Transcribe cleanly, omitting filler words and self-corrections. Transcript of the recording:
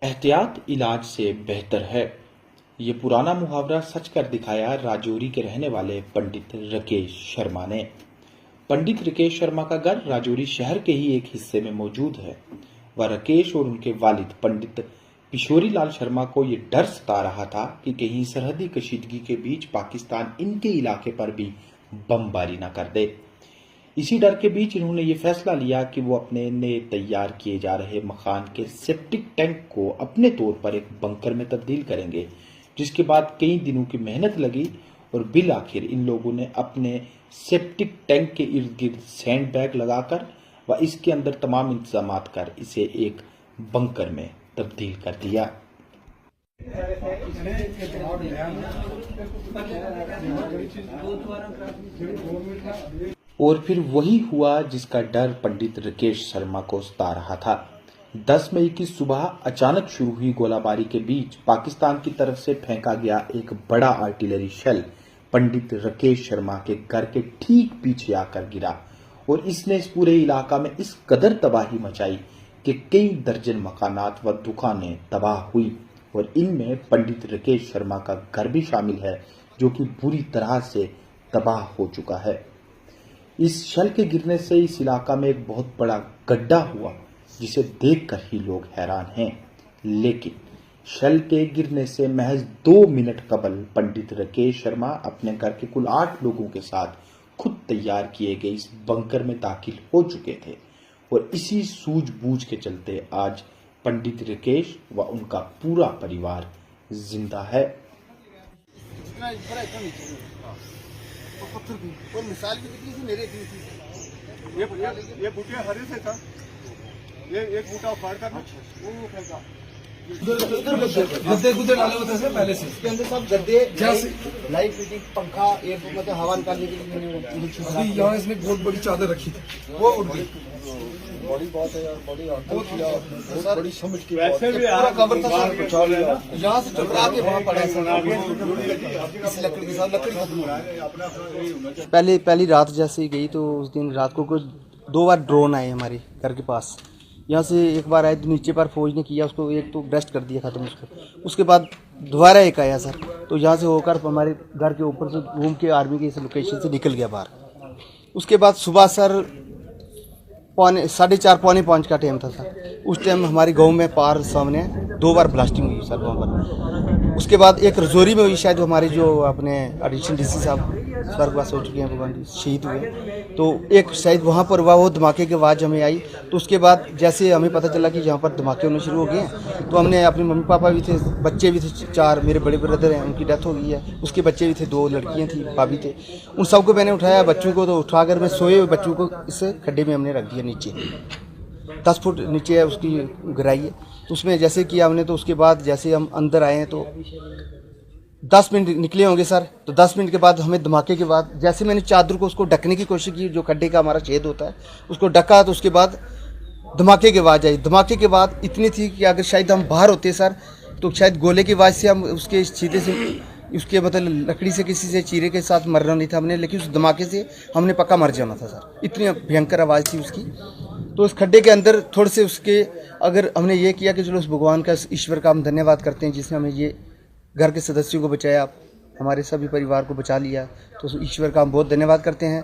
एहतियात इलाज से बेहतर है, ये पुराना मुहावरा सच कर दिखाया राजौरी के रहने वाले पंडित राकेश शर्मा ने। पंडित राकेश शर्मा का घर राजौरी शहर के ही एक हिस्से में मौजूद है। वह राकेश और उनके वालिद पंडित किशोरी लाल शर्मा को ये डर सता रहा था कि कहीं सरहदी कशीदगी के बीच पाकिस्तान इनके इलाके पर भी बमबारी न कर दे। इसी डर के बीच इन्होंने ये फैसला लिया कि वो अपने नए तैयार किए जा रहे मकान के सेप्टिक टैंक को अपने तौर पर एक बंकर में तब्दील करेंगे, जिसके बाद कई दिनों की मेहनत लगी और बिल आखिर इन लोगों ने अपने सेप्टिक टैंक के इर्द गिर्द सैंड बैग लगाकर व इसके अंदर तमाम इंतजाम कर इसे एक बंकर में तब्दील कर दिया। और फिर वही हुआ जिसका डर पंडित राकेश शर्मा को सता रहा था। 10 मई की सुबह अचानक शुरू हुई गोलाबारी के बीच पाकिस्तान की तरफ से फेंका गया एक बड़ा आर्टिलरी शेल पंडित राकेश शर्मा के घर के ठीक पीछे आकर गिरा और इसने इस पूरे इलाका में इस कदर तबाही मचाई कि कई दर्जन मकानात व दुकानें तबाह हुई और इनमें पंडित राकेश शर्मा का घर भी शामिल है, जो कि बुरी तरह से तबाह हो चुका है। इस शेल के गिरने से इस इलाका में एक बहुत बड़ा गड्ढा हुआ, जिसे देखकर ही लोग हैरान हैं। लेकिन शेल के गिरने से महज 2 मिनट कबल पंडित राकेश शर्मा अपने घर के कुल 8 लोगों के साथ खुद तैयार किए गए इस बंकर में दाखिल हो चुके थे और इसी सूझबूझ के चलते आज पंडित राकेश व उनका पूरा परिवार जिंदा है। और मिसाल भी कितनी थी मेरे थी ये बूटिया हरे से था, ये एक बूटा उखाड़ कर वो फेंका गद्दे गुद्दे डाले होते थे पहले से, इसके अंदर सब गद्दे लाइट फिटिंग पंखा एक मतलब हवा निकालने के लिए यहाँ इसने बहुत बड़ी चादर रखी थी, वो उड़ गई। बॉडी बहुत है यार, बॉडी बहुत बड़ी समझ की वैसे भी पूरा कवर था यहाँ से टकरा के वहाँ पड़ा इस लकड़ी के साथ लकड़ी खत्म। पहली रात जैसे ही गई तो उस दिन रात को 2 बार ड्रोन आए हमारे घर के पास। यहाँ से एक बार आए तो नीचे पर फौज ने किया उसको, एक तो ब्रेस्ट कर दिया ख़त्म उसको। उसके बाद दोबारा एक आया सर, तो यहाँ से होकर हमारे घर के ऊपर से घूम के आर्मी के इस लोकेशन से निकल गया बाहर। उसके बाद सुबह सर 4:30 पौने 5 का टाइम था सर। उस टाइम हमारे गांव में पार सामने 2 बार ब्लास्टिंग हुई सर वहाँ पर। उसके बाद एक रजौरी में हुई, शायद हमारे जो अपने एडिशनल डीसी साहब स्वर्गवास हो चुके हैं, भगवान जी शहीद हुए, तो एक शायद वहाँ पर हुआ। वो धमाके की आवाज़ हमें आई, तो उसके बाद जैसे हमें पता चला कि यहाँ पर धमाके होने शुरू हो गए हैं, तो हमने अपने मम्मी पापा भी थे, बच्चे भी थे 4, मेरे बड़े ब्रदर हैं, उनकी डेथ हो गई है। उसके बच्चे भी थे, 2 लड़कियाँ थी, भाभी थे। उन सबको मैंने उठाया, बच्चों को तो उठाकर मैं सोए हुए बच्चों को इस खड्डे में हमने रख दिया नीचे, 10 फुट नीचे है उसकी गहराई है। तो उसमें जैसे किया हमने, तो उसके बाद जैसे हम अंदर आए हैं तो 10 मिनट निकले होंगे सर। तो 10 मिनट के बाद हमें धमाके के बाद जैसे मैंने चादर को उसको ढकने की कोशिश की, जो खड्डे का हमारा छेद होता है उसको ढका, तो उसके बाद धमाके की आवाज़ आई। धमाके के बाद इतनी थी कि अगर शायद हम बाहर होते सर तो शायद गोले की आवाज़ से हम उसके सीधे से उसके मतलब लकड़ी से किसी से चीरे के साथ मरना नहीं था हमने, लेकिन उस धमाके से हमने पक्का मर जाना था सर, इतनी भयंकर आवाज़ थी उसकी। तो उस खड्डे के अंदर थोड़े से उसके अगर हमने ये किया कि चलो उस भगवान का, ईश्वर का हम धन्यवाद करते हैं जिसने हमें ये घर के सदस्यों को बचाया, हमारे सभी परिवार को बचा लिया, तो ईश्वर का हम बहुत धन्यवाद करते हैं।